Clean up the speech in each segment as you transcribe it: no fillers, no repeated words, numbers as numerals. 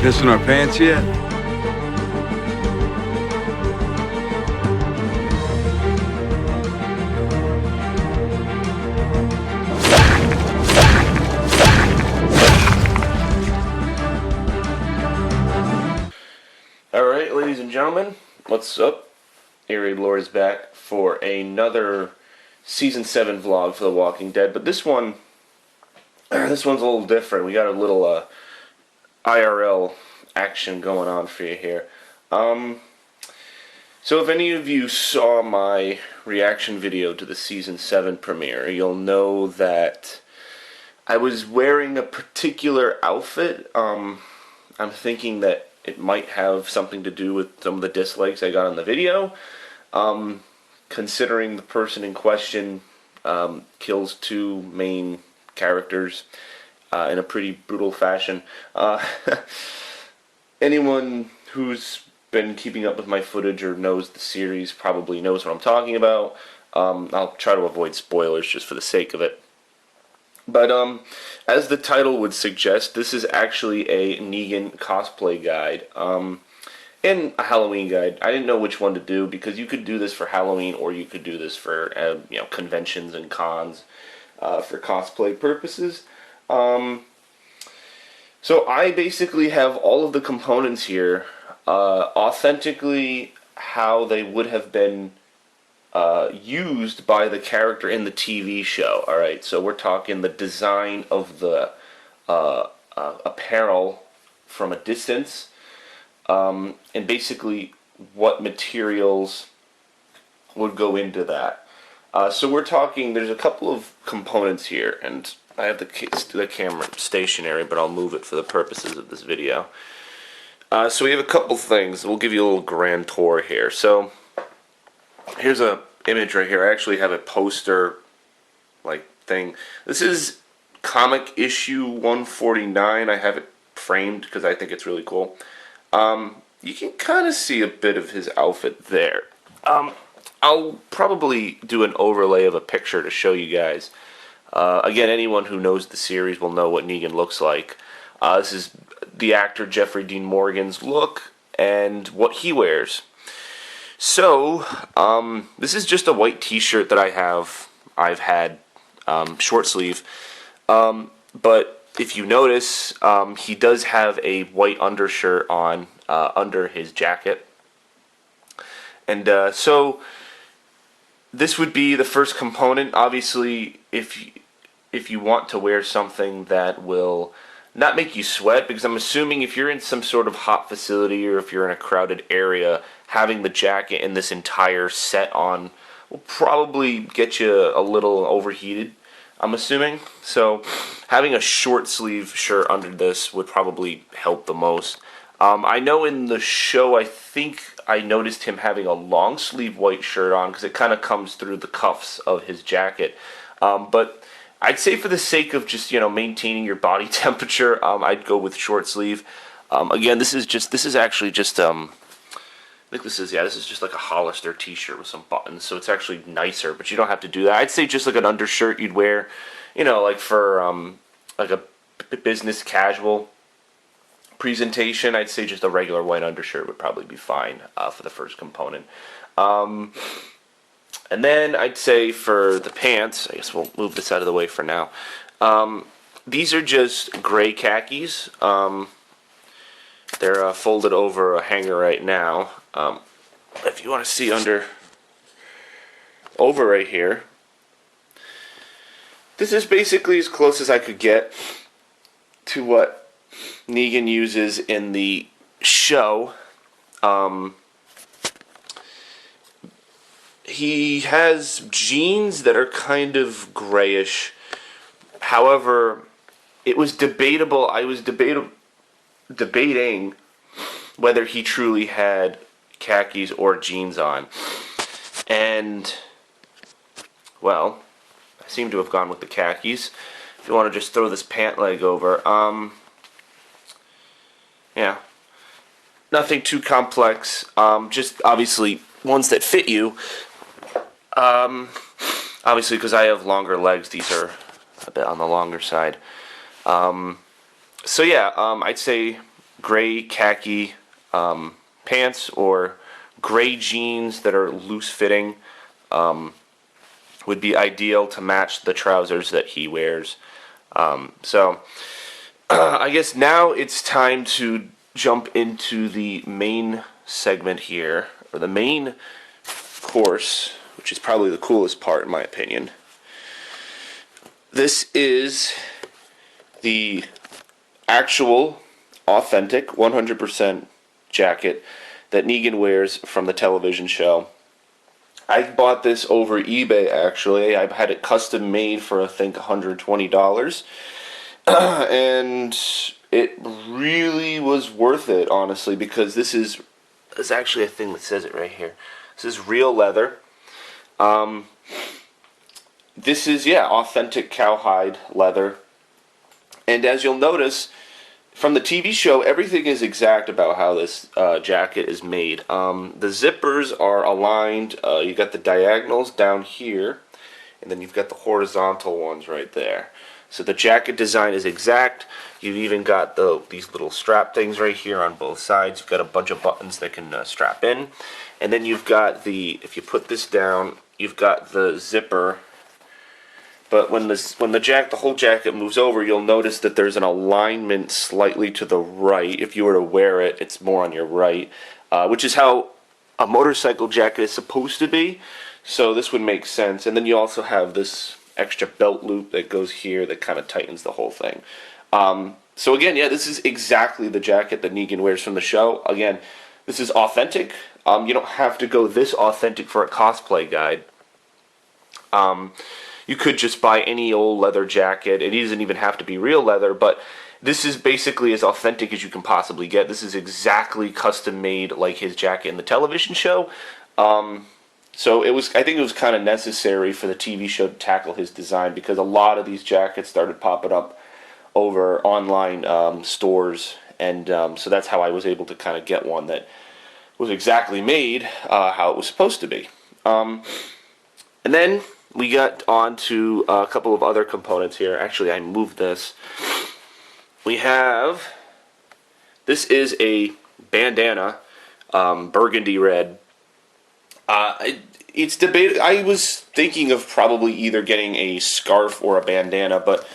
Pissing our pants yet? Alright, ladies and gentlemen, what's up? Eerie Lore is back for another Season 7 vlog for The Walking Dead, but this one's a little different. We got a little IRL action going on for you here. So if any of you saw my reaction video to the Season 7 premiere, you'll know that I was wearing a particular outfit. I'm thinking that it might have something to do with some of the dislikes I got on the video. Considering the person in question kills two main characters in a pretty brutal fashion. Anyone who's been keeping up with my footage or knows the series probably knows what I'm talking about. I'll try to avoid spoilers just for the sake of it. But as the title would suggest, this is actually a Negan cosplay guide and a Halloween guide. I didn't know which one to do because you could do this for Halloween or you could do this for conventions and cons for cosplay purposes. So I basically have all of the components here authentically how they would have been used by the character in the TV show. Alright, so we're talking the design of the apparel from a distance, and basically what materials would go into that. So we're talking, there's a couple of components here, and I have the camera stationary, but I'll move it for the purposes of this video. So we have a couple things. We'll give you a little grand tour here. So here's a image right here. I actually have a poster like thing. This is comic issue 149. I have it framed because I think it's really cool. You can kind of see a bit of his outfit there. I'll probably do an overlay of a picture to show you guys. Again, anyone who knows the series will know what Negan looks like. This is the actor Jeffrey Dean Morgan's look and what he wears. So, this is just a white t-shirt that I've had, short sleeve, but if you notice, he does have a white undershirt on, under his jacket, and, so, this would be the first component. Obviously, if you want to wear something that will not make you sweat, because I'm assuming if you're in some sort of hot facility or if you're in a crowded area, having the jacket and this entire set on will probably get you a little overheated, I'm assuming. So having a short sleeve shirt under this would probably help the most. I know in the show, I think I noticed him having a long sleeve white shirt on because it kind of comes through the cuffs of his jacket. But I'd say for the sake of just, maintaining your body temperature, I'd go with short sleeve. Again, this is actually just, I think this is just like a Hollister t-shirt with some buttons, so it's actually nicer, but you don't have to do that. I'd say just like an undershirt you'd wear, like for, like a business casual presentation. I'd say just a regular white undershirt would probably be fine, for the first component. And then I'd say for the pants, I guess we'll move this out of the way for now. These are just gray khakis. They're folded over a hanger right now. If you want to see over right here, this is basically as close as I could get to what Negan uses in the show. He has jeans that are kind of grayish. However, it was debatable. I was debating whether he truly had khakis or jeans on. And, well, I seem to have gone with the khakis. If you want to just throw this pant leg over. Yeah. Nothing too complex. Just obviously ones that fit you. Obviously, because I have longer legs, these are a bit on the longer side. So yeah, I'd say gray khaki pants or gray jeans that are loose-fitting would be ideal to match the trousers that he wears. So I guess now it's time to jump into the main segment here, or the main course, which is probably the coolest part in my opinion. This is the actual, authentic, 100% jacket that Negan wears from the television show. I bought this over eBay, actually. I've had it custom made for, I think, $120. And it really was worth it, honestly, because there's actually a thing that says it right here. This is real leather. This is, authentic cowhide leather. And as you'll notice, from the TV show, everything is exact about how this jacket is made. The zippers are aligned. You got the diagonals down here, and then you've got the horizontal ones right there. So the jacket design is exact. You've even got these little strap things right here on both sides. You've got a bunch of buttons that can strap in. And then you've got if you put this down, you've got the zipper. But when the whole jacket moves over, you'll notice that there's an alignment slightly to the right. If you were to wear it, it's more on your right, which is how a motorcycle jacket is supposed to be. So this would make sense. And then you also have this extra belt loop that goes here that kind of tightens the whole thing. So again, this is exactly the jacket that Negan wears from the show. Again, this is authentic. You don't have to go this authentic for a cosplay guide. You could just buy any old leather jacket. It doesn't even have to be real leather, but this is basically as authentic as you can possibly get. This is exactly custom made like his jacket in the television show. So I think it was kind of necessary for the TV show to tackle his design, because a lot of these jackets started popping up over online stores, and so that's how I was able to kind of get one that was exactly made how it was supposed to be. And then we got on to a couple of other components here. Actually, I moved this. This is a bandana, burgundy red. It's debated. I was thinking of probably either getting a scarf or a bandana, but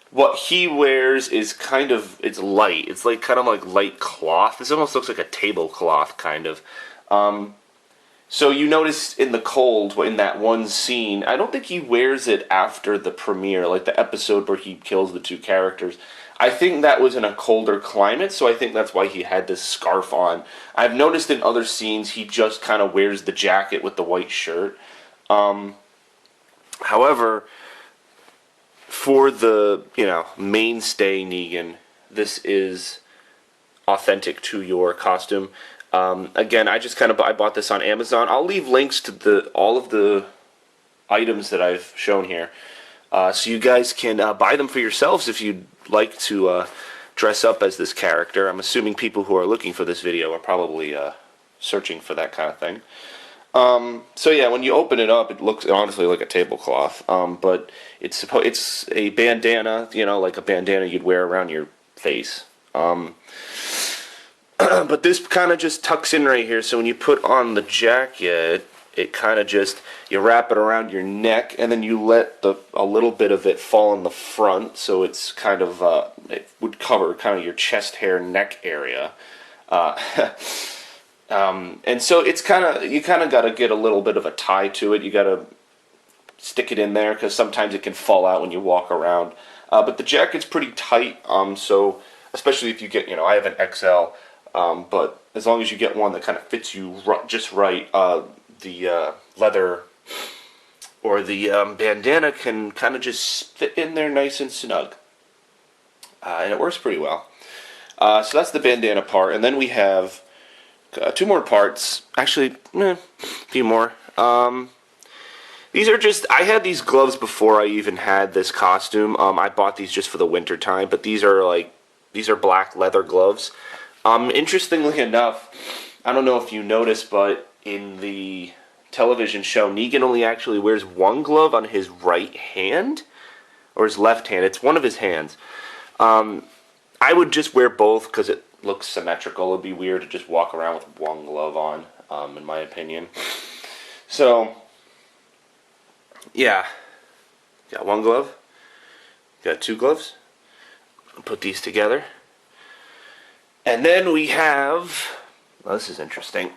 what he wears is it's light. It's kind of like light cloth. This almost looks like a tablecloth, kind of. So you notice in the cold, in that one scene, I don't think he wears it after the premiere, like the episode where he kills the two characters. I think that was in a colder climate, so I think that's why he had this scarf on. I've noticed in other scenes he just kind of wears the jacket with the white shirt. However, for the mainstay Negan, this is authentic to your costume. Again, I bought this on Amazon. I'll leave links to all of the items that I've shown here, so you guys can buy them for yourselves if you'd like to dress up as this character. I'm assuming people who are looking for this video are probably searching for that kind of thing. So yeah, when you open it up, it looks honestly like a tablecloth, but it's a bandana, like a bandana you'd wear around your face. But this kind of just tucks in right here, so when you put on the jacket, it kind of you wrap it around your neck, and then you let a little bit of it fall in the front, so it's kind of, it would cover kind of your chest hair, neck area. And so you kind of got to get a little bit of a tie to it. You got to stick it in there, because sometimes it can fall out when you walk around. But the jacket's pretty tight, so especially if you get, I have an XL, but as long as you get one that kind of fits you just right, the leather or the bandana can kind of just fit in there nice and snug. And it works pretty well. So that's the bandana part, and then we have two more parts. Actually, a few more. These are I had these gloves before I even had this costume. I bought these just for the winter time, but these are black leather gloves. Interestingly enough, I don't know if you noticed, but in the television show, Negan only actually wears one glove on his right hand, or his left hand. It's one of his hands. I would just wear both, because looks symmetrical. It'd be weird to just walk around with one glove on, in my opinion. So, yeah. Got one glove. Got two gloves. Put these together. And then we have... Well, this is interesting.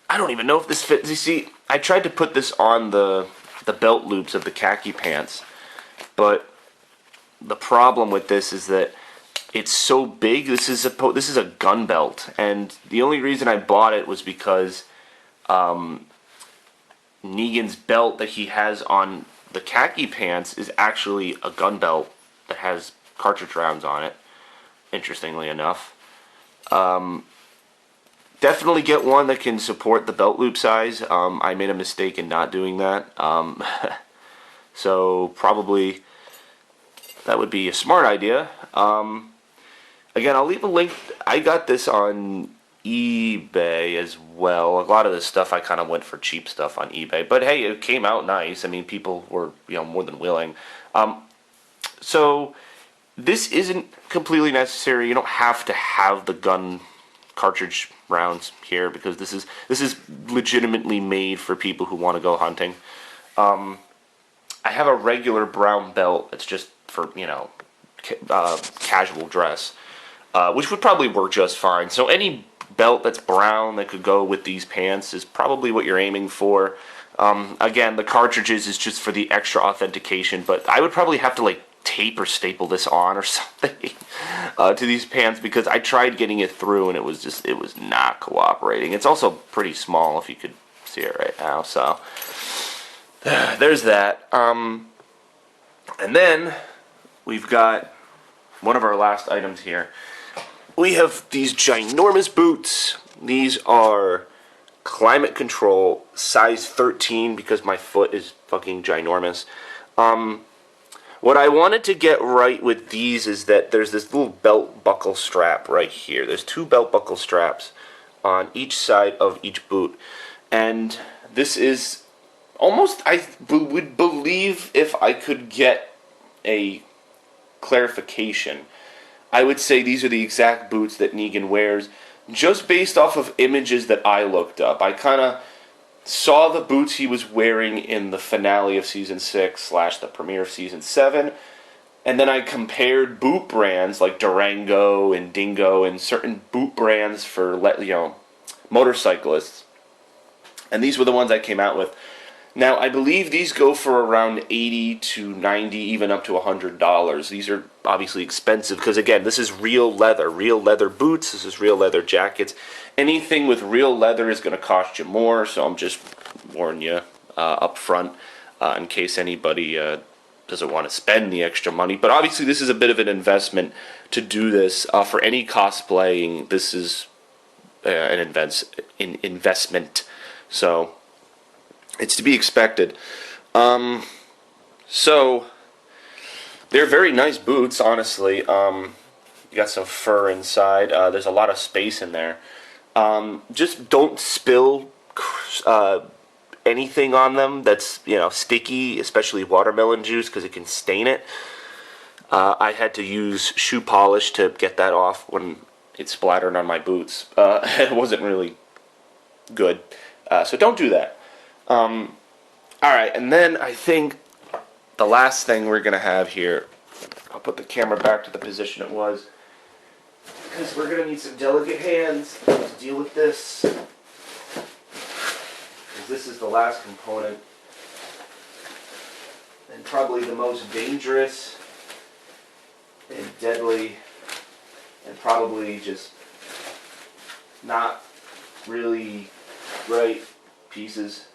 I don't even know if this fits. You see, I tried to put this on the belt loops of the khaki pants, but the problem with this is that it's so big. This is a gun belt, and the only reason I bought it was because Negan's belt that he has on the khaki pants is actually a gun belt that has cartridge rounds on it, interestingly enough. Definitely get one that can support the belt loop size. I made a mistake in not doing that. So probably that would be a smart idea. Again, I'll leave a link. I got this on eBay as well. A lot of this stuff I kind of went for cheap stuff on eBay. But hey, it came out nice. I mean, people were, more than willing. So this isn't completely necessary. You don't have to have the gun cartridge rounds here, because this is legitimately made for people who want to go hunting. I have a regular brown belt that's just for casual dress, which would probably work just fine. So any belt that's brown that could go with these pants is probably what you're aiming for. Again, the cartridges is just for the extra authentication, but I would probably have to tape or staple this on or something to these pants, because I tried getting it through and it was not cooperating. It's also pretty small, if you could see it right now. So there's that. And then we've got one of our last items here. We have these ginormous boots. These are climate control, size 13, because my foot is fucking ginormous. What I wanted to get right with these is that there's this little belt buckle strap right here. There's two belt buckle straps on each side of each boot. And this is almost, I would believe, if I could get a clarification, I would say these are the exact boots that Negan wears, just based off of images that I looked up. I kind of saw the boots he was wearing in the finale of Season 6 / the premiere of Season 7, and then I compared boot brands like Durango and Dingo and certain boot brands for motorcyclists, and these were the ones I came out with. Now, I believe these go for around $80 to $90, even up to $100. These are obviously expensive because, again, this is real leather boots, this is real leather jackets. Anything with real leather is going to cost you more, so I'm just warning you up front in case anybody doesn't want to spend the extra money. But obviously this is a bit of an investment to do this. For any cosplaying, this is an investment. So it's to be expected. So they're very nice boots, honestly. You got some fur inside. There's a lot of space in there. Just don't spill anything on them that's sticky, especially watermelon juice, because it can stain it. I had to use shoe polish to get that off when it splattered on my boots. It wasn't really good, so don't do that. Alright, and then I think the last thing we're going to have here, I'll put the camera back to the position it was, because we're going to need some delicate hands to deal with this, because this is the last component, and probably the most dangerous and deadly, and probably just not really right pieces.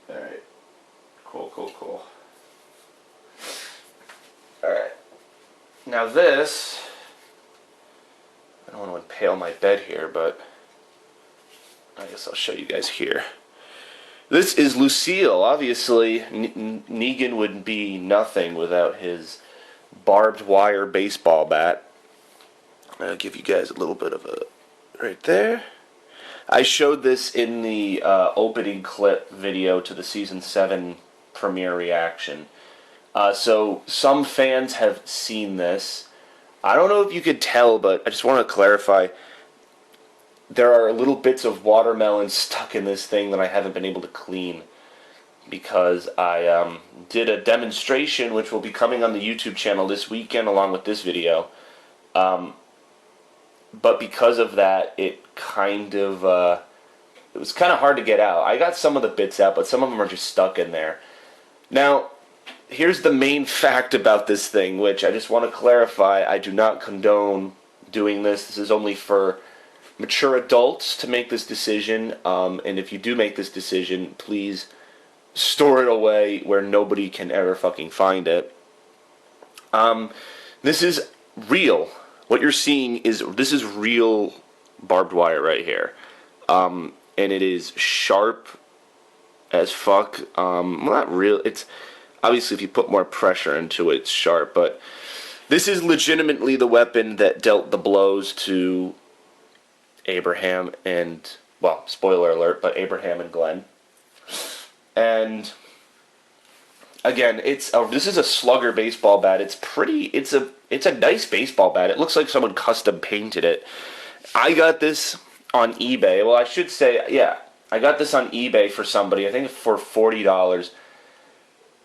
Alright, cool. Alright, now this, I don't want to impale my bed here, but I guess I'll show you guys here. This is Lucille. Obviously, Negan would be nothing without his barbed wire baseball bat. I'll give you guys a little bit of a, right there. I showed this in the opening clip video to the Season 7 premiere reaction. So some fans have seen this. I don't know if you could tell, but I just want to clarify. There are little bits of watermelon stuck in this thing that I haven't been able to clean because I did a demonstration which will be coming on the YouTube channel this weekend along with this video. But because of that, it was kind of hard to get out. I got some of the bits out, but some of them are just stuck in there. Now, here's the main fact about this thing, which I just want to clarify. I do not condone doing this. This is only for mature adults to make this decision. And if you do make this decision, please store it away where nobody can ever fucking find it. This is real. What you're seeing this is real barbed wire right here. And it is sharp as fuck. Well, not real. It's obviously if you put more pressure into it, it's sharp. But this is legitimately the weapon that dealt the blows to Abraham and, well, spoiler alert, but Abraham and Glenn. And again, this is a slugger baseball bat. It's a nice baseball bat. It looks like someone custom painted it. I got this on eBay. Well, I should say, yeah, I got this on eBay for somebody, I think for $40.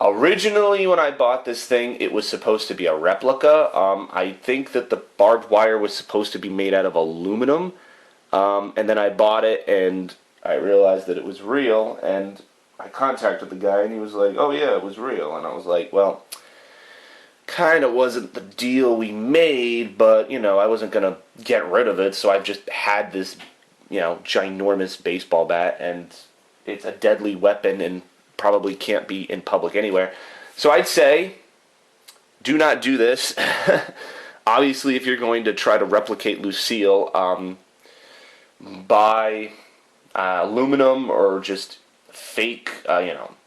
Originally, when I bought this thing, it was supposed to be a replica. I think that the barbed wire was supposed to be made out of aluminum. And then I bought it, and I realized that it was real, and I contacted the guy, and he was like, oh yeah, it was real. And I was like, well, kind of wasn't the deal we made, but, you know, I wasn't going to get rid of it, so I've just had this, you know, ginormous baseball bat, and it's a deadly weapon and probably can't be in public anywhere. So I'd say, do not do this. Obviously, if you're going to try to replicate Lucille, buy aluminum or just fake,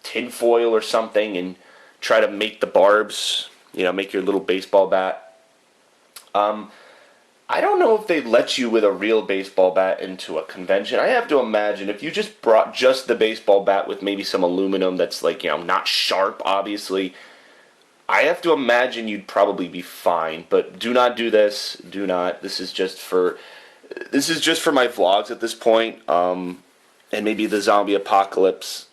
tin foil or something, and try to make the barbs, make your little baseball bat. I don't know if they'd let you with a real baseball bat into a convention. I have to imagine if you just brought just the baseball bat with maybe some aluminum that's like, not sharp, obviously, I have to imagine you'd probably be fine. But do not do this. Do not. This is just for my vlogs at this point. And maybe the zombie apocalypse.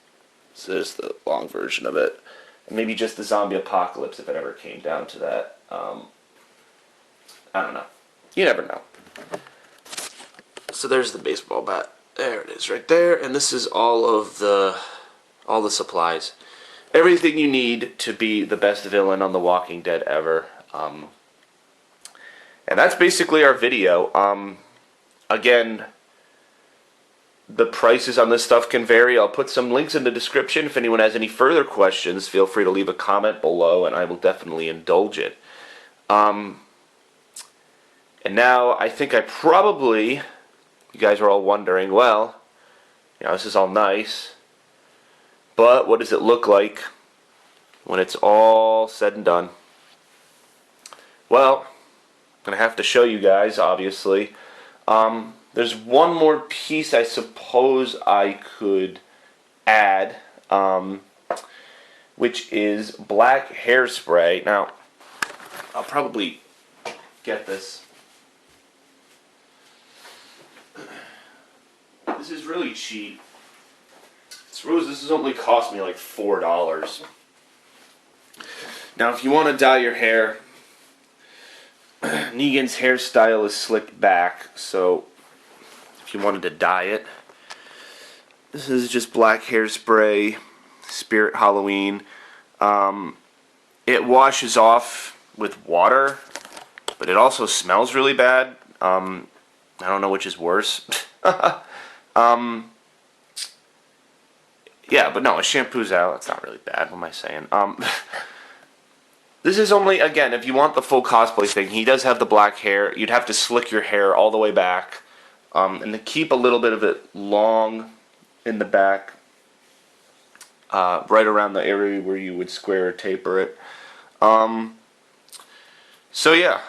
This is the long version of it. And maybe just the zombie apocalypse if it ever came down to that. I don't know. You never know. So there's the baseball bat. There it is, right there. And this is all the supplies. Everything you need to be the best villain on The Walking Dead ever. And that's basically our video. Again, the prices on this stuff can vary. I'll put some links in the description. If anyone has any further questions, feel free to leave a comment below, and I will definitely indulge it. And now, I think you guys are all wondering, well, this is all nice, but what does it look like when it's all said and done? Well, I'm going to have to show you guys, obviously. There's one more piece I suppose I could add, which is black hairspray. Now, I'll probably get this. This is really cheap. Suppose this has only cost me like $4. Now, if you want to dye your hair, Negan's hairstyle is slicked back, so if you wanted to dye it, this is just black hairspray, Spirit Halloween. It washes off with water, but it also smells really bad. I don't know which is worse. Yeah, but no, it shampoos out. That's not really bad. What am I saying? This is only, again, if you want the full cosplay thing, he does have the black hair. You'd have to slick your hair all the way back. And to keep a little bit of it long in the back, right around the area where you would square or taper it. So yeah,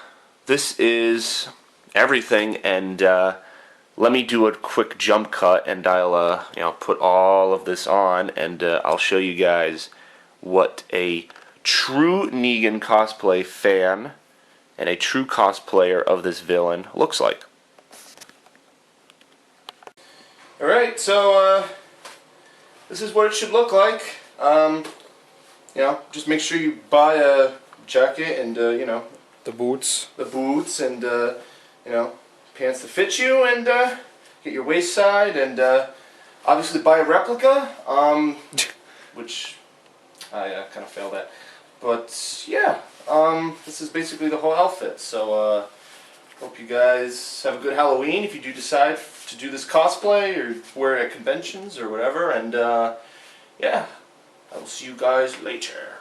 this is everything, and let me do a quick jump cut, and I'll put all of this on, and I'll show you guys what a true Negan cosplay fan and a true cosplayer of this villain looks like. Alright, so this is what it should look like. You know, just make sure you buy a jacket and, you know, the boots. The boots and, you know, pants that fit you, and get your waist side, and obviously buy a replica, which I kind of failed at. But, yeah, this is basically the whole outfit. So, hope you guys have a good Halloween if you do decide to do this cosplay or wear it at conventions or whatever. And, yeah, I will see you guys later.